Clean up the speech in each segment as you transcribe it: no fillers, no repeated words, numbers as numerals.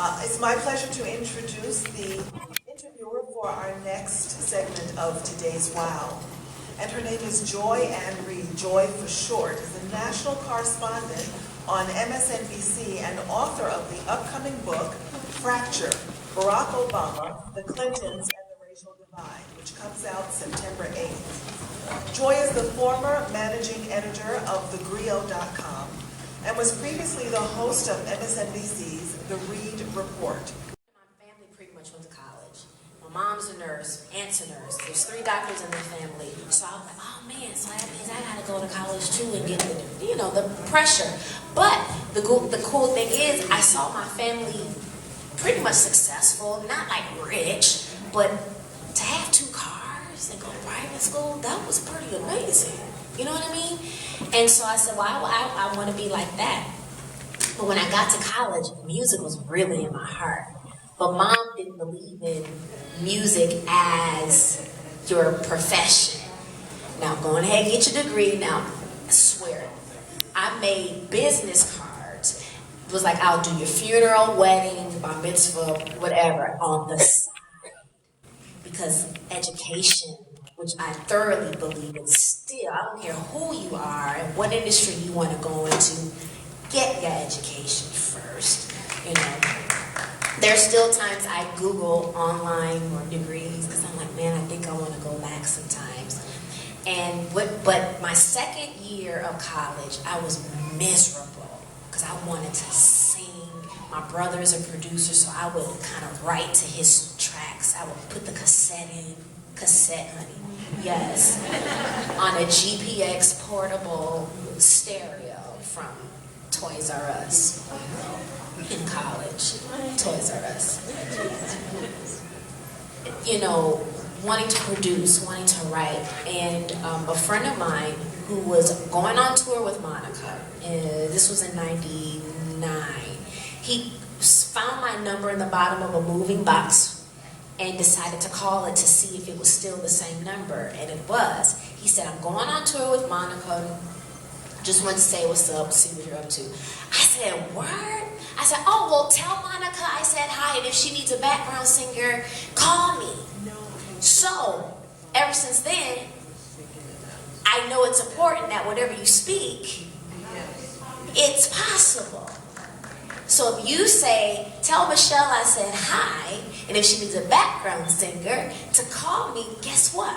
It's my pleasure to introduce the interviewer for our next segment of today's Wow. And her name is Joy Ann Reid, Joy for short, is a national correspondent on MSNBC and author of the upcoming book, Fracture, Barack Obama, the Clintons, and the Racial Divide, which comes out September 8th. Joy is the former managing editor of thegrio.com and was previously the host of MSNBC's The Reid Report. My family pretty much went to college. My mom's a nurse, aunt's a nurse. There's 3 doctors in their family. So I was like, oh man, so that means I gotta go to college too and get the pressure. But the cool thing is I saw my family pretty much successful, not like rich, but to have 2 cars and go to private school, that was pretty amazing. You know what I mean? And so I said, well, I want to be like that. But when I got to college, music was really in my heart. But mom didn't believe in music as your profession. Now, go ahead and get your degree. Now, I swear, I made business cards. It was like, I'll do your funeral, wedding, bar mitzvah, whatever, on the side. Because education, which I thoroughly believe in still, I don't care who you are and what industry you want to go into, get your education first. There's still times I Google online or degrees because I'm like, man, I think I want to go back sometimes. But my second year of college, I was miserable because I wanted to sing. My brother is a producer, so I would kind of write to his tracks. I would put the cassette in. Cassette, honey. Yes. On a GPX portable stereo from Toys R Us in college. Toys R Us. Wanting to produce, wanting to write. And a friend of mine who was going on tour with Monica, this was in 99, he found my number in the bottom of a moving box and decided to call it to see if it was still the same number, and it was. He said, I'm going on tour with Monica, just wanted to say what's up, see what you're up to. I said, word? I said, oh, well, tell Monica I said hi, and if she needs a background singer, call me. So, ever since then, I know it's important that whatever you speak, it's possible. So if you say, tell Michelle I said hi, and if she needs a background singer to call me, guess what?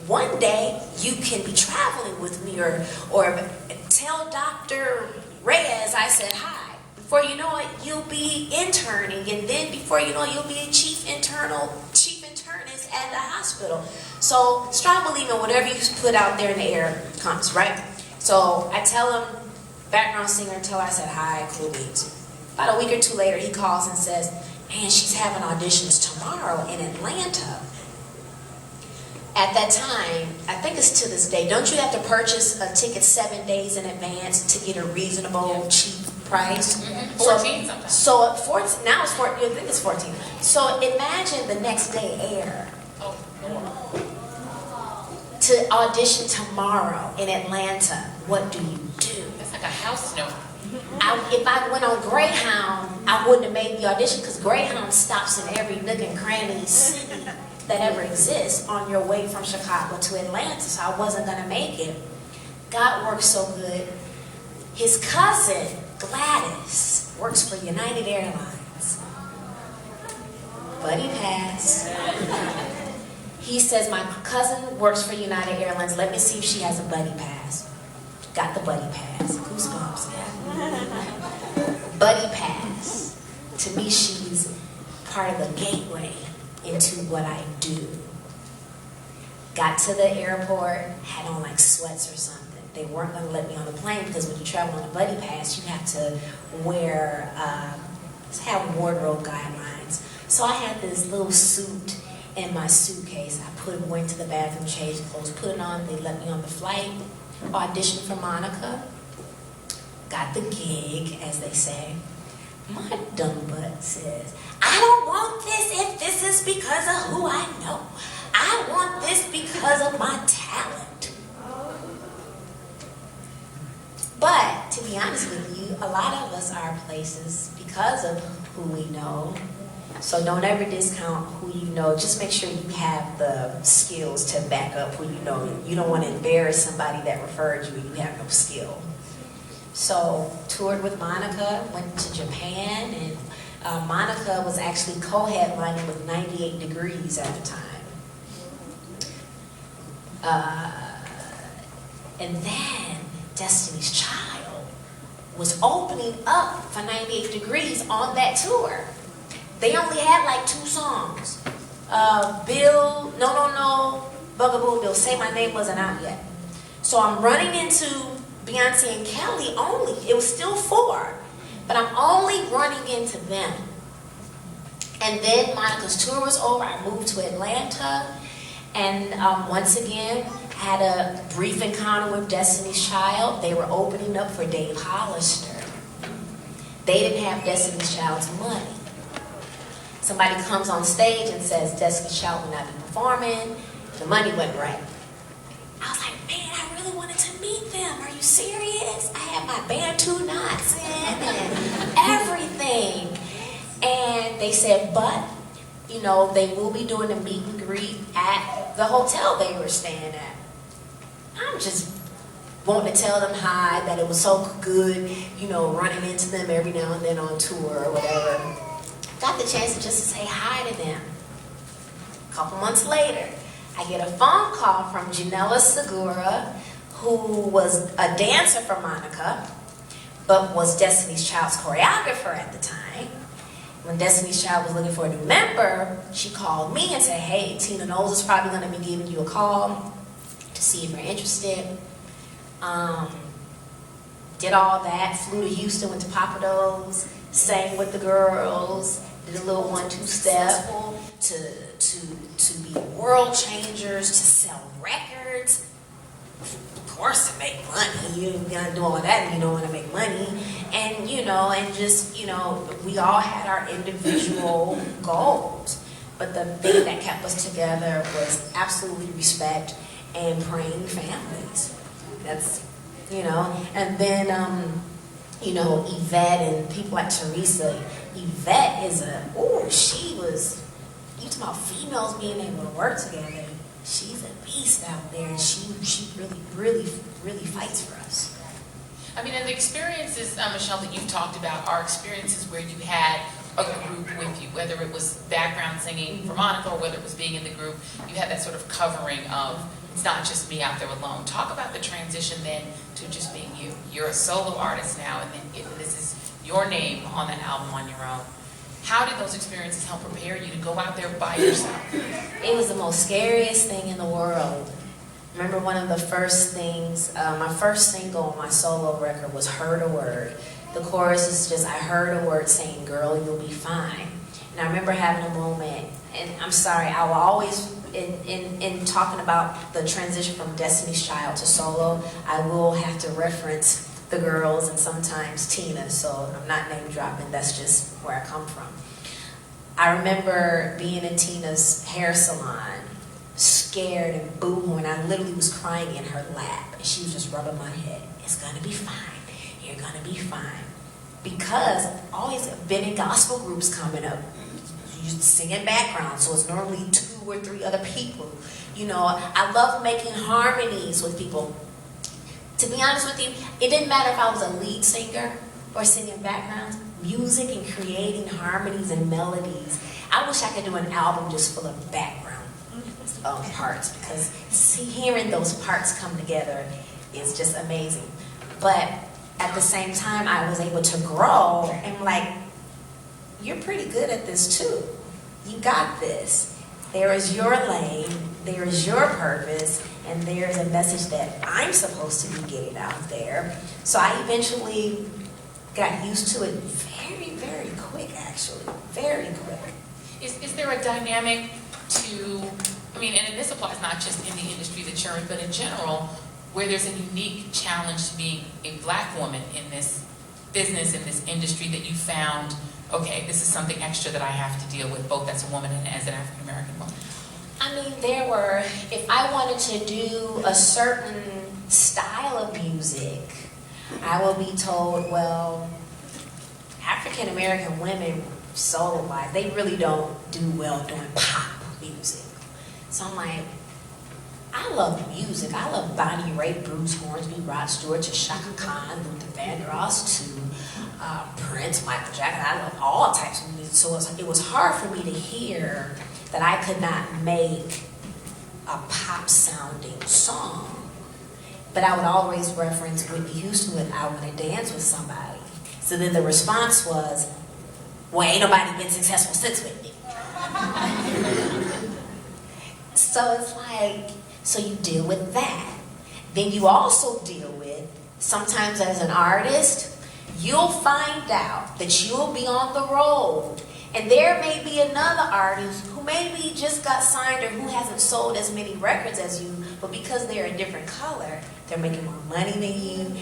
One day you can be traveling with me, or tell Dr. Reyes I said hi. Before you know it, you'll be interning, and then before you know it, you'll be a chief internist at the hospital. So strong believe in whatever you put out there in the air comes, right? So I tell him, background singer, tell her I said hi, cool beans. About a week or 2 later, he calls and says, man, she's having auditions tomorrow in Atlanta. At that time, I think it's to this day, don't you have to purchase a ticket 7 days in advance to get a reasonable, cheap price? Mm-hmm. 14 sometimes. So, 14, now it's 14, I think it's 14. So imagine the next day air. To audition tomorrow in Atlanta, what do you do? That's like a house note. If I went on Greyhound, I wouldn't have made the audition because Greyhound stops in every nook and cranny city that ever exists on your way from Chicago to Atlanta, so I wasn't going to make it. God works so good. His cousin, Gladys, works for United Airlines. Buddy pass. He says, my cousin works for United Airlines. Let me see if she has a buddy pass. Got the buddy pass. Goosebumps. Buddy pass. To me, she's part of the gateway into what I do. Got to the airport, had on like sweats or something. They weren't going to let me on the plane because when you travel on a buddy pass, you have to wear, have wardrobe guidelines. So I had this little suit in my suitcase. I went to the bathroom, changed clothes, put it on. They let me on the flight, auditioned for Monica, got the gig, as they say. My dumb butt says, I don't want this if this is because of who I know. I want this because of my talent. But to be honest with you, a lot of us are places because of who we know. So don't ever discount who you know. Just make sure you have the skills to back up who you know. You don't want to embarrass somebody that referred you and you have no skill. So toured with Monica, went to Japan, and Monica was actually co-headlining with 98 Degrees at the time. And then Destiny's Child was opening up for 98 Degrees on that tour. They only had like 2 songs. Bill, No, Bugaboo Bill, Say My Name wasn't out yet. So I'm running into Beyonce and Kelly only. It was still 4, but I'm only running into them. And then Monica's tour was over. I moved to Atlanta, and once again had a brief encounter with Destiny's Child. They were opening up for Dave Hollister. They didn't have Destiny's Child's money. Somebody comes on stage and says Destiny's Child will not be performing. The money went right. I was like, man, I really wanted to meet them. Are you serious? I had my Bantu knots in and everything. And they said, but, you know, they will be doing a meet and greet at the hotel they were staying at. I'm just wanting to tell them hi, that it was so good, you know, running into them every now and then on tour or whatever. Got the chance to just say hi to them. A couple months later, I get a phone call from Janella Segura, who was a dancer for Monica, but was Destiny's Child's choreographer at the time. When Destiny's Child was looking for a new member, she called me and said, hey, Tina Knowles is probably going to be giving you a call to see if you're interested. Did all that, flew to Houston, went to Papados, sang with the girls, did a little 1-2 step to be world changers, to sell records. Of course, to make money. You're gonna do all that and you don't want to make money. And you know, and just, you know, we all had our individual goals. But the thing that kept us together was absolutely respect and praying families. That's, you know, and then you know, Yvette and people like Teresa. Yvette is she was, you talking about females being able to work together. She's a beast out there, and she really fights for us. I mean, and the experiences, Michelle, that you've talked about are experiences where you had a group with you, whether it was background singing for Monica or whether it was being in the group. You had that sort of covering of, it's not just me out there alone. Talk about the transition then to just being you. You're a solo artist now, and then this is your name on that album on your own. How did those experiences help prepare you to go out there by yourself? It was the most scariest thing in the world. Remember one of the first things, my first single on my solo record was Heard a Word. The chorus is just, I heard a word saying, girl, you'll be fine. And I remember having a moment, and I'm sorry, I will always, in talking about the transition from Destiny's Child to solo, I will have to reference the girls and sometimes Tina, so I'm not name dropping, that's just where I come from. I remember being in Tina's hair salon, scared and boo-hooing. I literally was crying in her lap, and she was just rubbing my head. It's gonna be fine. You're gonna be fine. Because I've always been in gospel groups coming up. You sing in background, so it's normally 2 or 3 other people. You know, I love making harmonies with people. To be honest with you, it didn't matter if I was a lead singer or singing backgrounds. Music and creating harmonies and melodies. I wish I could do an album just full of background parts, because hearing those parts come together is just amazing. But at the same time, I was able to grow and like, you're pretty good at this too. You got this. There is your lane, there is your purpose, and there is a message that I'm supposed to be getting out there. So I eventually got used to it very quick, actually. Very quick. Is there a dynamic to, I mean, and this applies not just in the industry that you're in, but in general, where there's a unique challenge to being a black woman in this business, in this industry, that you found, okay, this is something extra that I have to deal with, both as a woman and as an African American woman? I mean, there were, if I wanted to do a certain style of music, I will be told, well, African American women, solo-wise, they really don't do well doing pop music. So I'm like, I love music. I love Bonnie Raitt, Bruce Hornsby, Rod Stewart, to Shaka Khan, Luther Vandross, to Prince, Michael Jackson. I love all types of music. So it was hard for me to hear that I could not make a pop-sounding song. But I would always reference Whitney Houston with I Want to Dance with Somebody. So then the response was, well, ain't nobody been successful since Whitney. So it's like, so you deal with that. Then you also deal with, sometimes as an artist, you'll find out that you'll be on the road and there may be another artist who maybe just got signed or who hasn't sold as many records as you, but because they're a different color, they're making more money than you.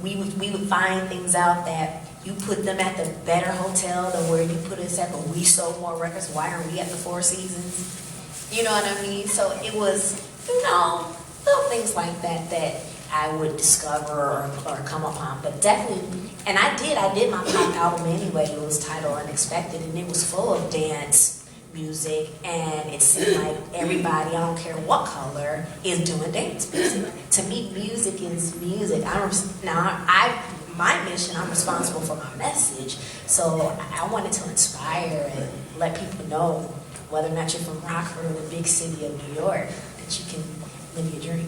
We would find things out that you put them at the better hotel than where you put us at, but we sold more records. Why are we at the Four Seasons? You know what I mean? So it was, little things like that that I would discover or come upon. But definitely, and I did my pop album anyway. It was titled Unexpected, and it was full of dance music, and it seemed like everybody, I don't care what color, is doing dance music. To me, music is music. My mission, I'm responsible for my message, so I wanted to inspire and let people know, whether or not you're from Rockford or the big city of New York, that you can live your dream.